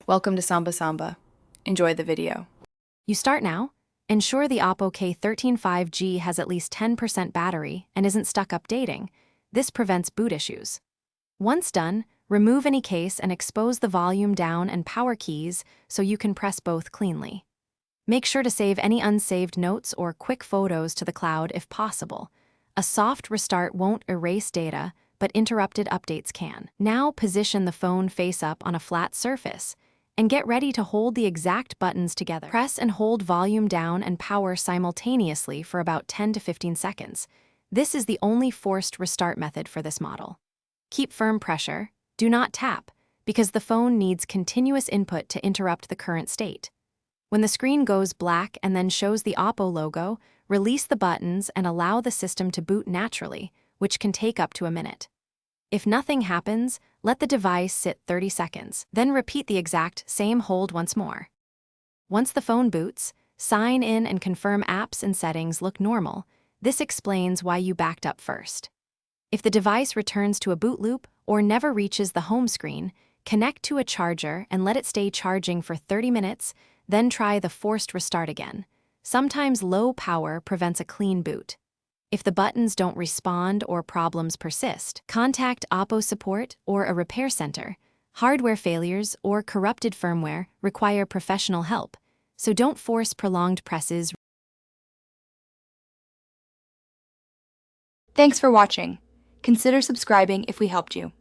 Welcome to Samba Samba. Enjoy the video. You start now. Ensure the Oppo K13 5G has at least 10% battery and isn't stuck updating. This prevents boot issues. Once done, remove any case and expose the volume down and power keys so you can press both cleanly. Make sure to save any unsaved notes or quick photos to the cloud if possible. A soft restart won't erase data, but interrupted updates can. Now position the phone face up on a flat surface and get ready to hold the exact buttons together. Press and hold volume down and power simultaneously for about 10 to 15 seconds. This is the only forced restart method for this model. Keep firm pressure. Do not tap, because the phone needs continuous input to interrupt the current state. When the screen goes black and then shows the Oppo logo, release the buttons and allow the system to boot naturally, which can take up to a minute. If nothing happens, let the device sit 30 seconds, then repeat the exact same hold once more. Once the phone boots, sign in and confirm apps and settings look normal. This explains why you backed up first. If the device returns to a boot loop or never reaches the home screen, connect to a charger and let it stay charging for 30 minutes, then try the forced restart again. Sometimes low power prevents a clean boot. If the buttons don't respond or problems persist, contact Oppo support or a repair center. Hardware failures or corrupted firmware require professional help, so don't force prolonged presses. Thanks for watching. Consider subscribing if we helped you.